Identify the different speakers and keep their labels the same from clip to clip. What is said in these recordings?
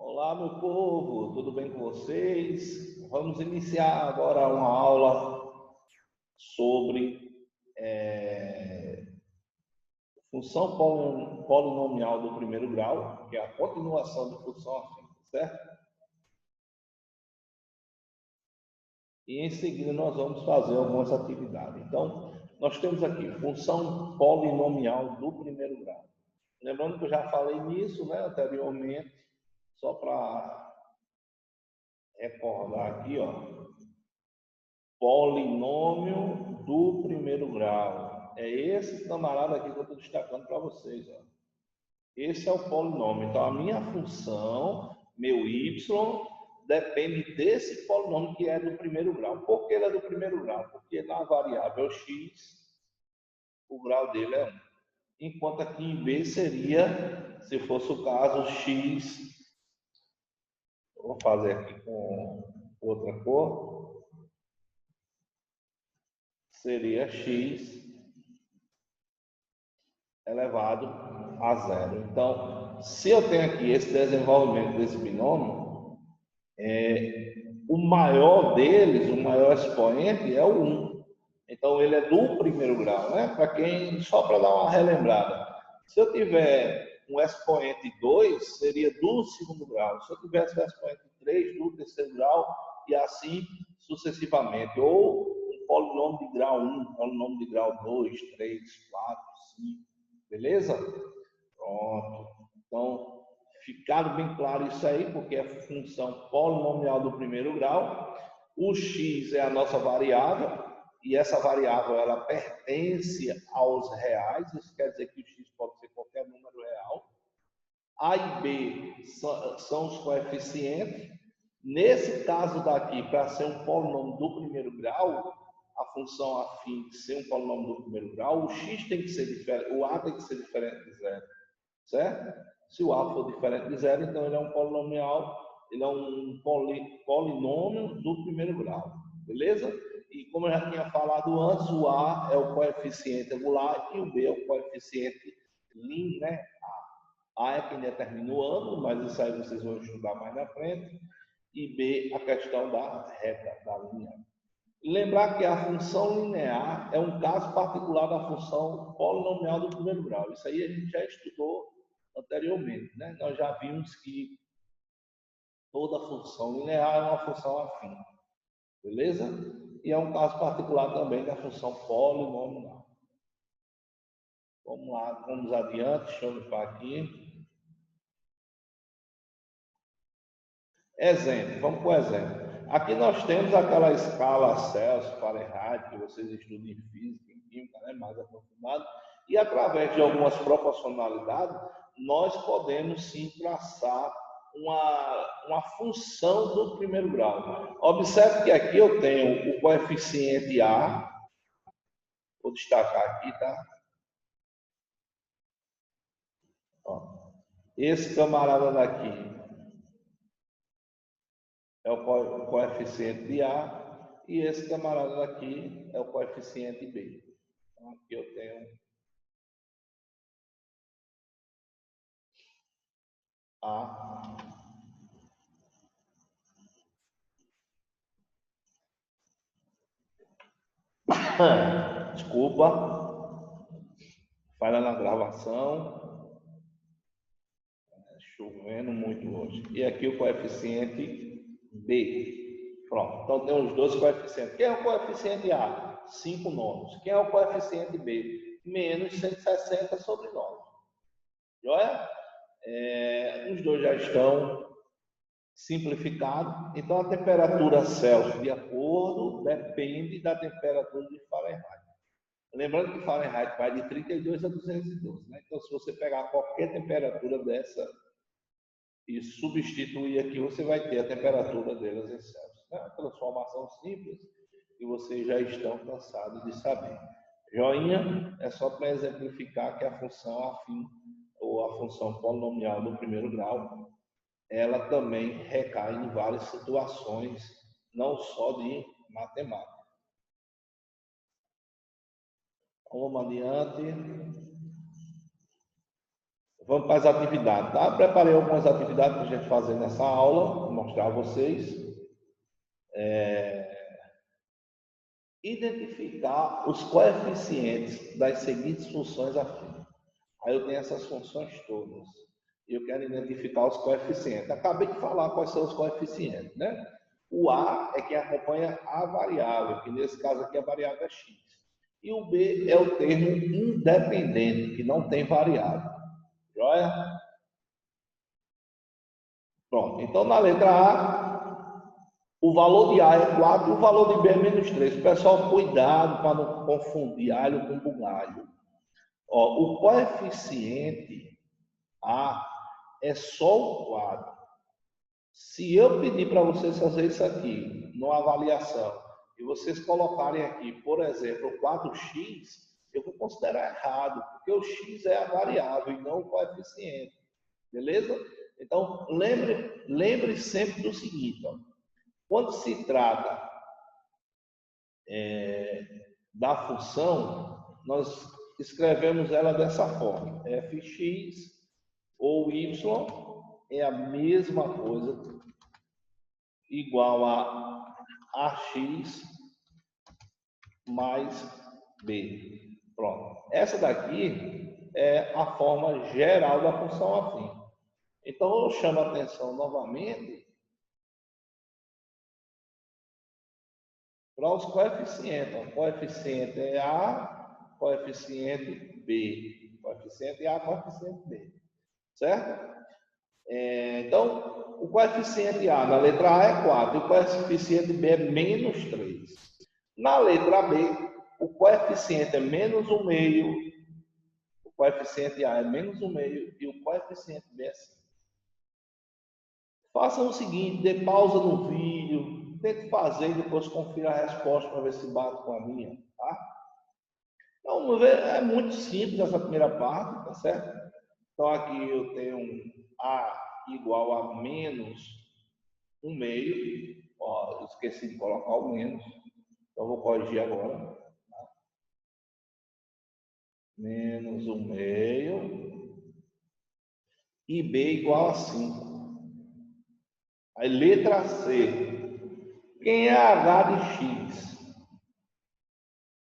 Speaker 1: Olá, meu povo, tudo bem com vocês? Vamos iniciar agora uma aula sobre função polinomial do primeiro grau, que é a continuação de função afim, certo? E em seguida nós vamos fazer algumas atividades. Então, nós temos aqui função polinomial do primeiro grau. Lembrando que eu já falei nisso, né, anteriormente, só para recordar aqui, ó. Polinômio do primeiro grau. É esse camarada aqui que eu estou destacando para vocês. Ó. Esse é o polinômio. Então, a minha função, meu y, depende desse polinômio que é do primeiro grau. Por que ele é do primeiro grau? Porque na variável x, o grau dele é 1. Enquanto aqui em B seria, se fosse o caso, x. Vou fazer aqui com outra cor. Seria x elevado a zero. Então, se eu tenho aqui esse desenvolvimento desse binômio, o maior deles, o maior expoente é o 1. Então, ele é do primeiro grau, né? Para quem, só para dar uma relembrada. Se eu tiver um expoente 2, seria do segundo grau. Se eu tivesse um expoente 3, do terceiro grau, e assim sucessivamente. Ou um polinômio de grau 1, polinômio de grau 2, 3, 4, 5. Beleza? Pronto. Então, ficado bem claro isso aí, porque é função polinomial do primeiro grau. O x é a nossa variável, e essa variável ela pertence aos reais, isso quer dizer que o x pode ser qualquer número real. A e B são os coeficientes. Nesse caso daqui, para ser um polinômio do primeiro grau, a função afim de ser um polinômio do primeiro grau, o x tem que ser diferente, o a tem que ser diferente de zero, certo? Se o a for diferente de zero, então ele é um polinomial, ele é um polinômio do primeiro grau, beleza? E como eu já tinha falado antes, o a é o coeficiente angular e o b é o coeficiente linear. A é quem determina o ângulo, mas isso aí vocês vão estudar mais na frente. E B, a questão da reta, da linha. Lembrar que a função linear é um caso particular da função polinomial do primeiro grau. Isso aí a gente já estudou anteriormente, né? Nós já vimos que toda função linear é uma função afim, beleza? E é um caso particular também da função polinomial. Vamos lá, vamos adiante, deixa eu limpar aqui. Exemplo, vamos para o exemplo. Aqui nós temos aquela escala Celsius, Fahrenheit, que vocês estudam em física, em química, né, mais aprofundado, e através de algumas proporcionalidades, nós podemos sim traçar uma função do primeiro grau. Observe que aqui eu tenho o coeficiente A, vou destacar aqui, tá? Ó, esse camarada daqui é o coeficiente de A, e esse camarada aqui é o coeficiente B. Então, aqui eu tenho A. Desculpa, falha na gravação. Chovendo muito hoje. E aqui o coeficiente B. Pronto. Então tem os dois coeficientes. Quem é o coeficiente A? 5 nonos. Quem é o coeficiente B? Menos 160 sobre 9. Joia? Os dois já estão simplificados. Então a temperatura Celsius de acordo depende da temperatura de Fahrenheit. Lembrando que Fahrenheit vai de 32 a 212, né? Então se você pegar qualquer temperatura dessa e substituir aqui, você vai ter a temperatura delas em Celsius. É uma transformação simples que vocês já estão cansados de saber. Joinha é só para exemplificar que a função afim ou a função polinomial do primeiro grau, ela também recai em várias situações, não só de matemática. Vamos adiante. Vamos para as atividades, tá? Preparei algumas atividades para a gente fazer nessa aula, vou mostrar a vocês. Identificar os coeficientes das seguintes funções afins. Aí eu tenho essas funções todas. E eu quero identificar os coeficientes. Acabei de falar quais são os coeficientes, né? O A é quem acompanha a variável, que nesse caso aqui a variável é x. E o B é o termo independente, que não tem variável. Joia? Pronto. Então, na letra A, o valor de A é 4 e o valor de B é menos 3. Pessoal, cuidado para não confundir alho com bugalho. Ó, o coeficiente A é só o 4. Se eu pedir para vocês fazer isso aqui, numa avaliação, e vocês colocarem aqui, por exemplo, 4x, eu vou considerar errado, porque o x é a variável e não o coeficiente. Beleza? Então, lembre sempre do seguinte, ó, quando se trata da função, nós escrevemos ela dessa forma, fx ou y é a mesma coisa, igual a ax mais b. Pronto. Essa daqui é a forma geral da função afim. Então, eu chamo a atenção novamente para os coeficientes. O coeficiente é A, coeficiente B. Coeficiente A, coeficiente B. Certo? Então, o coeficiente A na letra A é 4 e o coeficiente B é menos 3. Na letra B, o coeficiente é menos 1/2, o coeficiente A é menos 1/2 e o coeficiente B é 5. Façam o seguinte, dê pausa no vídeo, tente fazer e depois confira a resposta para ver se bate com a minha, tá? Então, é muito simples essa primeira parte, tá certo? Então, aqui eu tenho A igual a menos 1/2. Ó, eu esqueci de colocar o menos, então vou corrigir agora. Tá? Menos 1/2 e B igual a 5. Aí, letra C. Quem é H de x?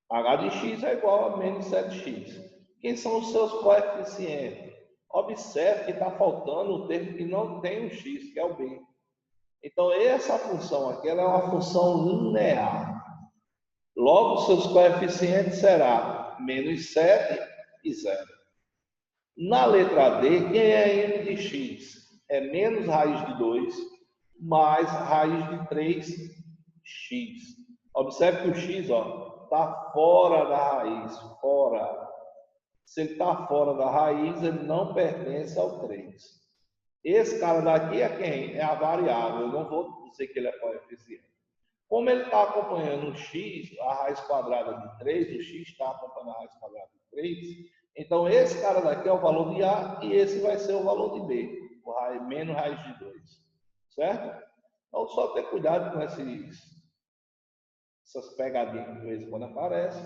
Speaker 1: H de x é igual a menos 7x. Quem são os seus coeficientes? Observe que está faltando o termo que não tem o x, que é o b. Então, essa função aqui ela é uma função linear. Logo, seus coeficientes serão menos 7 e 0. Na letra D, quem é m de x? É menos raiz de 2 mais raiz de 3x. Observe que o x está fora da raiz. Fora. Se ele está fora da raiz, ele não pertence ao 3. Esse cara daqui é quem? É a variável. Eu não vou dizer que ele é coeficiente. Como ele está acompanhando o x, a raiz quadrada de 3, o x está acompanhando a raiz quadrada de 3, então esse cara daqui é o valor de A e esse vai ser o valor de B, menos raiz de 2. Certo? Então, só ter cuidado com essas pegadinhas que de vez em quando aparecem,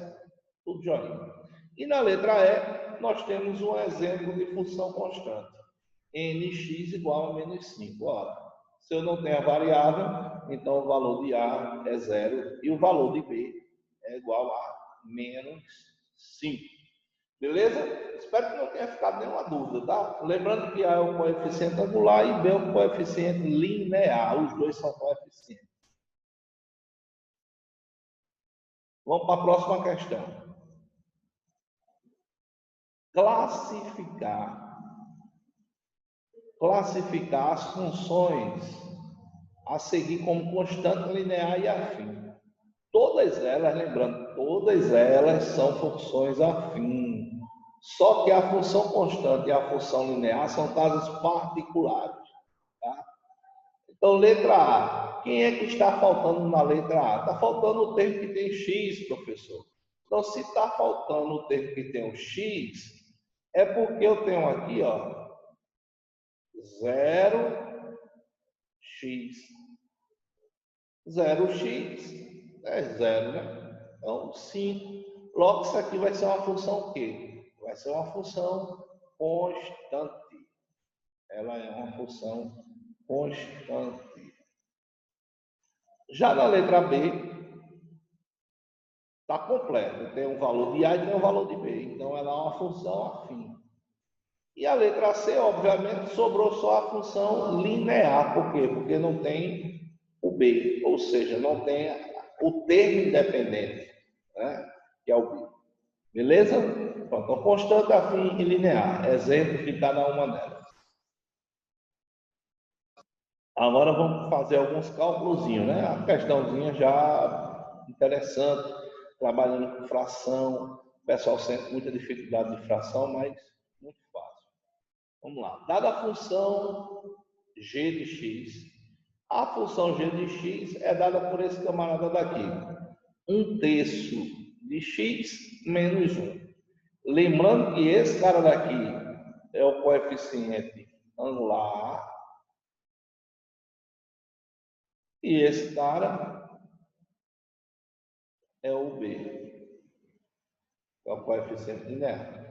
Speaker 1: tudo joinha. E na letra E, nós temos um exemplo de função constante. nx igual a menos 5. Ora, se eu não tenho a variável, então o valor de A é 0 e o valor de B é igual a menos 5. Beleza? Espero que não tenha ficado nenhuma dúvida, tá? Lembrando que A é o coeficiente angular e B é o coeficiente linear. Os dois são coeficientes. Vamos para a próxima questão. Classificar as funções a seguir como constante, linear e afim. Todas elas, lembrando, todas elas são funções afins. Só que a função constante e a função linear são casos particulares. Tá? Então, letra A. Quem é que está faltando na letra A? Está faltando o termo que tem x, professor. Então, se está faltando o termo que tem o x, é porque eu tenho aqui, 0x. 0x é 0, né? Então, 5. Logo, isso aqui vai ser uma função o quê? Vai ser uma função constante. Ela é uma função constante. Já na letra B, está completo. Tem um valor de A e tem um valor de B. Então, ela é uma função afim. E a letra C, obviamente, sobrou só a função linear. Por quê? Porque não tem o B, ou seja, não tem o termo independente, né? Que é o B. Beleza? Então, constante, afim e linear. Exemplo de cada uma delas. Agora vamos fazer alguns cálculozinhos, né? A questãozinha já interessante, trabalhando com fração. O pessoal sente muita dificuldade de fração, mas muito fácil. Vamos lá. Dada a função g de x, a função g de x é dada por esse camarada daqui. 1/3 de x menos 1. Lembrando que esse cara daqui é o coeficiente angular e esse cara é o B, é o coeficiente linear.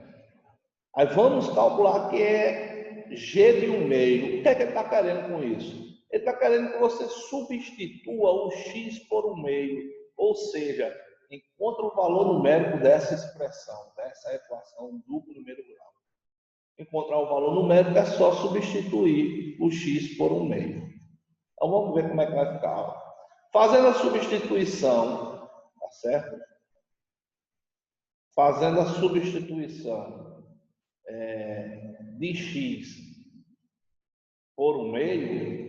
Speaker 1: Aí vamos calcular que é g de 1/2. O que é que ele está querendo com isso? Ele está querendo que você substitua o x por 1/2, ou seja, encontra o valor numérico dessa expressão, dessa equação do primeiro grau. Encontrar o valor numérico é só substituir o x por 1/2. Então vamos ver como é que vai ficar. Fazendo a substituição, tá certo? Fazendo a substituição de x por 1/2,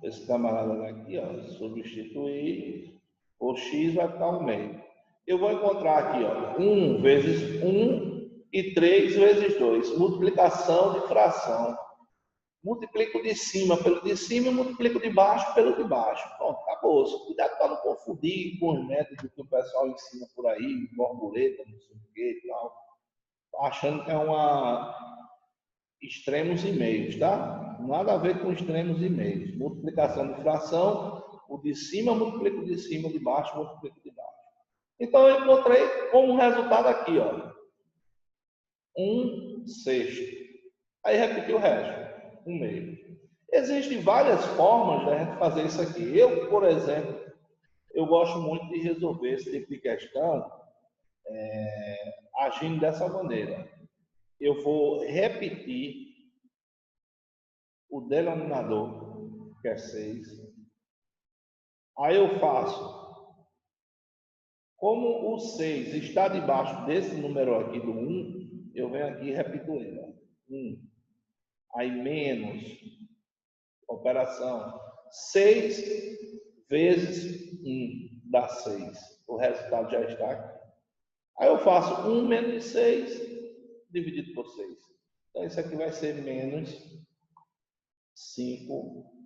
Speaker 1: esse camarada daqui, ó, substituir por x vai ficar 1/2. Eu vou encontrar aqui, ó, 1 vezes 1 e 3 vezes 2. Multiplicação de fração. Multiplico de cima pelo de cima e multiplico de baixo pelo de baixo. Pronto, acabou. Cuidado para não confundir com os métodos que o pessoal ensina por aí, borboleta, não sei o que e tal. Achando que é uma extremos e meios, tá? Nada a ver com extremos e meios. Multiplicação de fração, o de cima multiplico de cima, de baixo multiplico de baixo. Então eu encontrei como resultado aqui, ó, 1/6. Aí repeti o resto, 1/2. Existem várias formas de a gente fazer isso aqui. Eu, por exemplo, eu gosto muito de resolver esse tipo de questão agindo dessa maneira. Eu vou repetir o denominador, que é 6. Aí eu faço, como o 6 está debaixo desse número aqui do 1, eu venho aqui e repito ele. 1. Aí menos, operação, 6 vezes 1 dá 6. O resultado já está aqui. Aí eu faço 1 menos 6 dividido por 6. Então isso aqui vai ser menos 5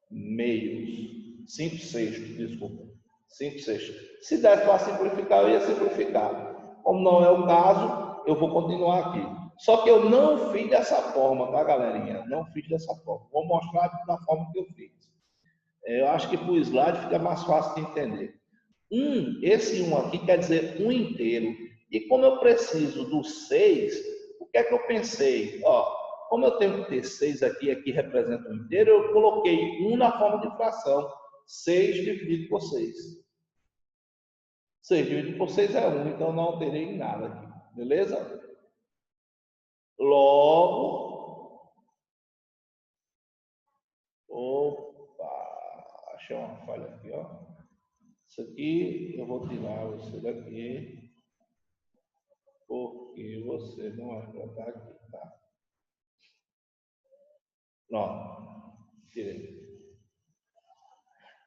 Speaker 1: meios. 5/6, desculpa. 5/6. Se desse para simplificar, eu ia simplificar. Como não é o caso, eu vou continuar aqui. Só que eu não fiz dessa forma, tá, galerinha? Não fiz dessa forma. Vou mostrar da forma que eu fiz. Eu acho que por slide fica mais fácil de entender. Esse 1 aqui quer dizer 1 inteiro. E como eu preciso do 6, o que é que eu pensei? Ó, como eu tenho que ter 6 aqui, aqui representa 1 inteiro, eu coloquei 1 na forma de fração. 6 dividido por 6. 6 dividido por 6 é 1, então não alterei nada aqui. Beleza? Logo, opa, achei uma falha aqui, ó. Isso aqui, eu vou tirar você daqui, porque você não vai botar aqui, tá? Pronto, tirei.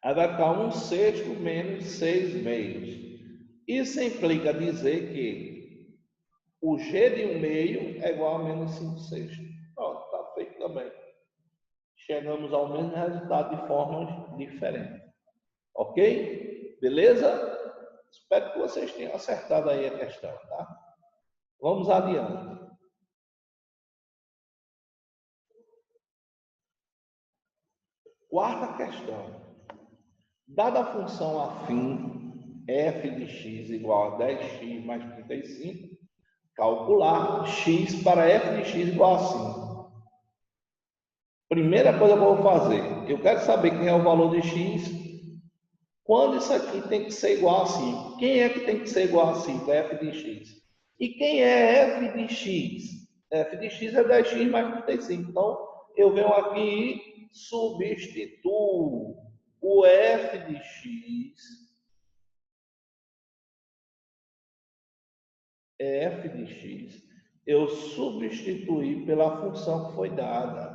Speaker 1: Aí vai ficar 1/6 menos 6 meios. Isso implica dizer que o g de 1/2 é igual a menos 5/6. Pronto, está feito também. Chegamos ao mesmo resultado de formas diferentes. Ok? Beleza? Espero que vocês tenham acertado aí a questão, tá? Vamos adiante. Quarta questão. Dada a função afim f de x igual a 10x mais 35, calcular x para f de x igual a 5. Primeira coisa que eu vou fazer, eu quero saber quem é o valor de x, quando isso aqui tem que ser igual a 5. Quem é que tem que ser igual a 5? F de x. E quem é f de x? F de x é 10x mais 35. Então, eu venho aqui e substituo o f de x. F de x, eu substituí pela função que foi dada.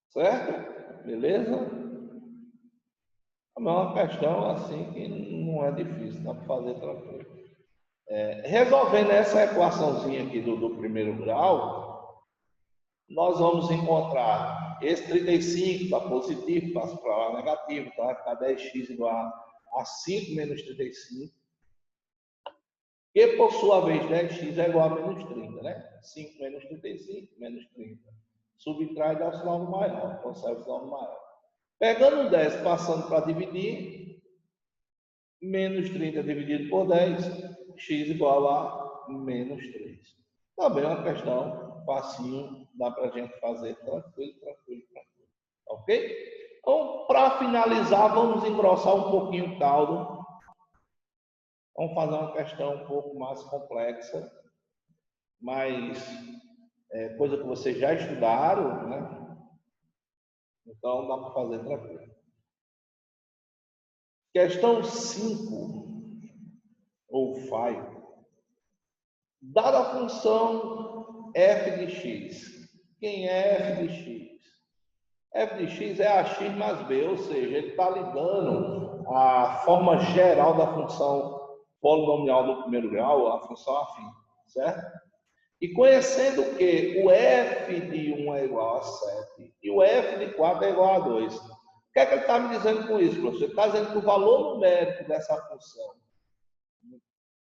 Speaker 1: Certo? Beleza? É uma questão assim que não é difícil, dá para fazer tranquilo. Resolvendo essa equaçãozinha aqui do primeiro grau, nós vamos encontrar esse 35 está positivo, passa para lá negativo, tá? Vai ficar 10x igual a 5 menos 35. Que, por sua vez, 10x é igual a menos 30, né? 5 menos 35, menos 30. Subtrai e dá o sinal do maior, conserva o sinal do maior. Pegando 10, passando para dividir, menos 30 dividido por 10, x igual a menos 3. Também é uma questão facinho, dá para a gente fazer tranquilo. Ok? Então, para finalizar, vamos engrossar um pouquinho o caldo. Vamos fazer uma questão um pouco mais complexa, mas coisa que vocês já estudaram, né? Então, dá para fazer tranquilo. Questão 5, ou 5. Dada a função f de x. Quem é f de x? F de x é a x mais b, ou seja, ele está lhe dando a forma geral da função polinomial do primeiro grau, a função afim, certo? E conhecendo que o f de 1 é igual a 7 e o f de 4 é igual a 2, o que é que ele está me dizendo com isso, professor? Ele está dizendo que o valor numérico dessa função,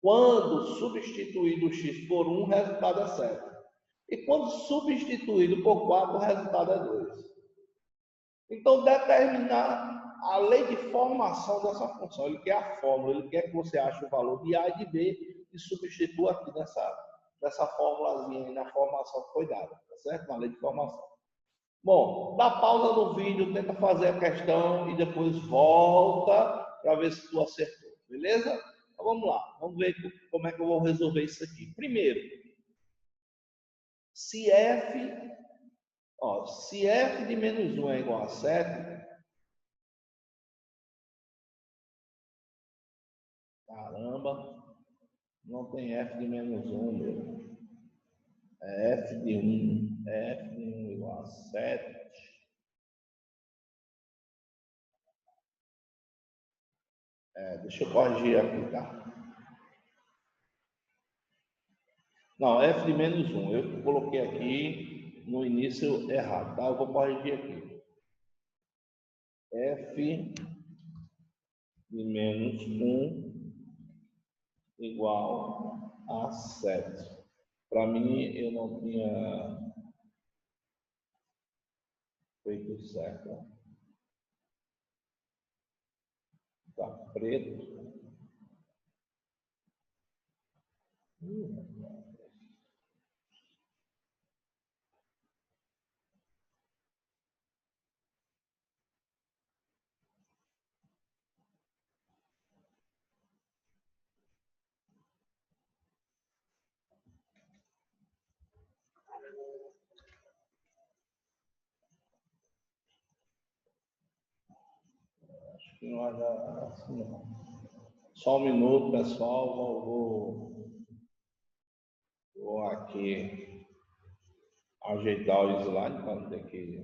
Speaker 1: quando substituído o x por 1, o resultado é 7. E quando substituído por 4, o resultado é 2. Então, determinar a lei de formação dessa função. Ele quer a fórmula, ele quer que você ache o valor de A e de B e substitua aqui nessa formulazinha aí, na formação que foi dada, tá certo? Na lei de formação. Bom, dá pausa no vídeo, tenta fazer a questão e depois volta para ver se tu acertou, beleza? Então, vamos lá, vamos ver como é que eu vou resolver isso aqui. Primeiro, se f de menos 1 é igual a 7, caramba, não tem f de menos 1, meu. É f de 1, f de 1 igual a 7. Deixa eu corrigir aqui, tá? Não, f de menos 1. Eu coloquei aqui no início errado, tá? Eu vou corrigir aqui. F de menos 1 igual a 7. Para mim, eu não tinha feito certo. Tá preto. Acho que não vai dar assim, não. Só um minuto, pessoal. Vou aqui ajeitar o slide para não ter que.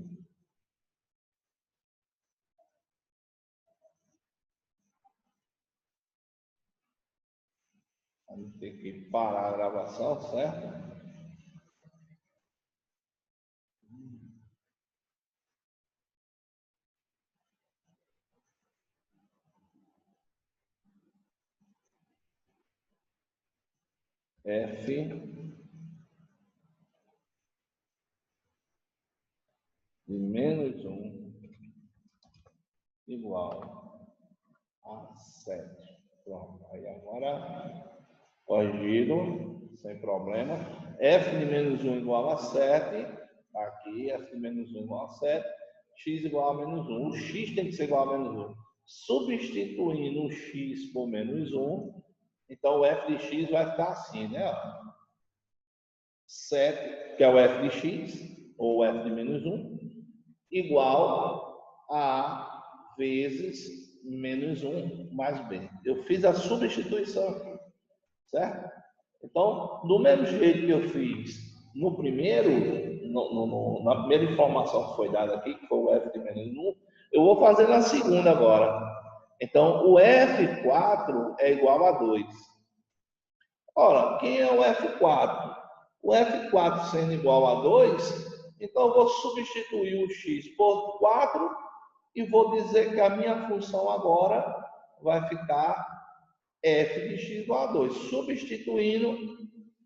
Speaker 1: Vamos ter que parar a gravação, certo? F de menos 1 igual a 7. Pronto. Aí agora corrigido, sem problema. F de menos 1 igual a 7, aqui, F de menos 1 igual a 7, x igual a menos 1. O x tem que ser igual a menos 1. Substituindo o x por menos 1, então o f de x vai ficar assim, né? 7, que é o f de x, ou f de menos 1, igual a vezes menos 1 mais b. Eu fiz a substituição aqui, certo? Então, do mesmo jeito que eu fiz no primeiro, na primeira informação que foi dada aqui, que foi o f de menos 1, eu vou fazer na segunda agora. Então, o F4 é igual a 2. Ora, quem é o F4? O F4 sendo igual a 2, então eu vou substituir o x por 4 e vou dizer que a minha função agora vai ficar f de x igual a 2. Substituindo,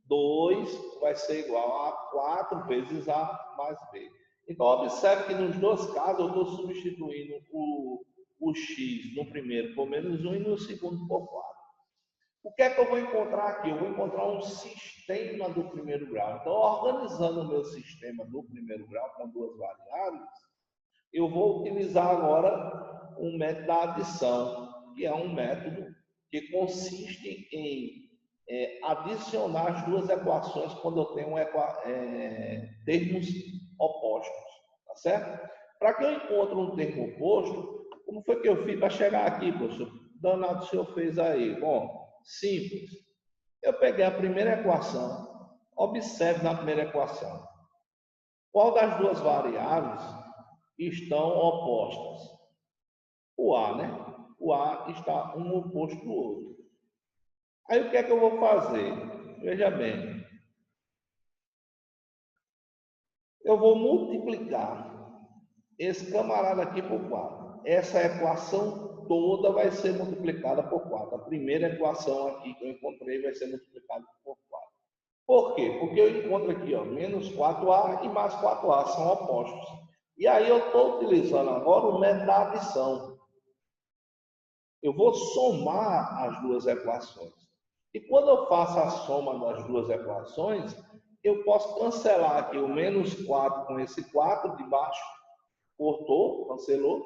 Speaker 1: 2 vai ser igual a 4 vezes a mais b. Então, observe que nos dois casos eu estou substituindo o x no primeiro por menos 1 e no segundo por 4. O que é que eu vou encontrar aqui? Eu vou encontrar um sistema do primeiro grau. Então, organizando o meu sistema do primeiro grau com duas variáveis, eu vou utilizar agora um método da adição, que é um método que consiste em adicionar as duas equações quando eu tenho termos opostos, tá certo? Para que eu encontre um termo oposto, como foi que eu fiz para chegar aqui, professor? Danado o senhor fez aí. Bom, simples. Eu peguei a primeira equação, observe na primeira equação. Qual das duas variáveis estão opostas? O A, né? O A está um oposto do outro. Aí o que é que eu vou fazer? Veja bem. Eu vou multiplicar esse camarada aqui por 4. Essa equação toda vai ser multiplicada por 4. A primeira equação aqui que eu encontrei vai ser multiplicada por 4. Por quê? Porque eu encontro aqui, ó, menos 4A e mais 4A são opostos. E aí eu estou utilizando agora o método da adição. Eu vou somar as duas equações. E quando eu faço a soma das duas equações, eu posso cancelar aqui o menos 4 com esse 4 de baixo. Cortou, cancelou.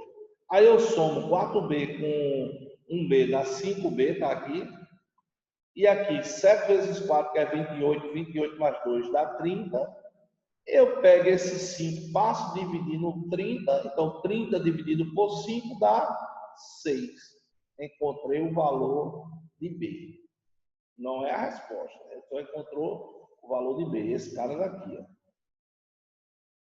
Speaker 1: Aí eu somo 4b com 1b dá 5b, tá aqui. E aqui 7 vezes 4, que é 28, 28 mais 2 dá 30. Eu pego esse 5, passo a dividir no 30, então 30 dividido por 5 dá 6. Encontrei o valor de B. Não é a resposta, só encontrou o valor de B, esse cara daqui, ó.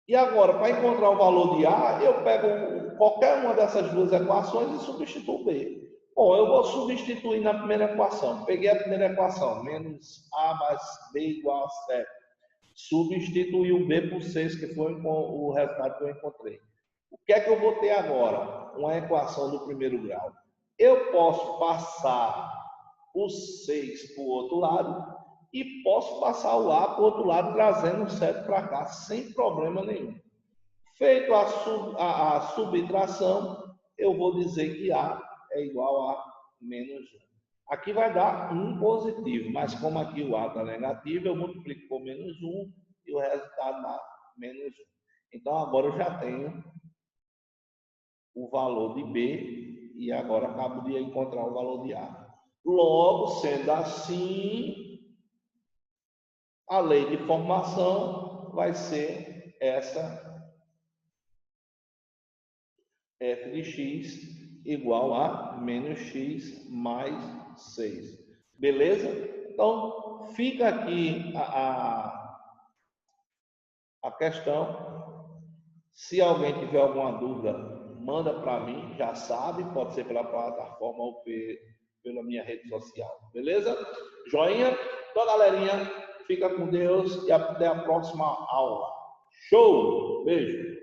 Speaker 1: E agora, para encontrar o valor de A, eu pego qualquer uma dessas duas equações e substituo B. Bom, eu vou substituir na primeira equação. Peguei a primeira equação, menos A mais B igual a 7. Substituí o B por 6, que foi o resultado que eu encontrei. O que é que eu vou ter agora? Uma equação do primeiro grau. Eu posso passar o 6 para o outro lado e posso passar o A para o outro lado, trazendo o 7 para cá, sem problema nenhum. Feito a subtração, eu vou dizer que A é igual a menos 1. Aqui vai dar 1 positivo, mas como aqui o A está negativo, eu multiplico por menos 1 e o resultado dá menos 1. Então, agora eu já tenho o valor de B e agora acabo de encontrar o valor de A. Logo, sendo assim, a lei de formação vai ser essa f de x igual a menos x mais 6. Beleza? Então, fica aqui a questão. Se alguém tiver alguma dúvida, manda para mim, já sabe, pode ser pela plataforma ou pela minha rede social. Beleza? Joinha? Então, galerinha, fica com Deus e até a próxima aula. Show! Beijo!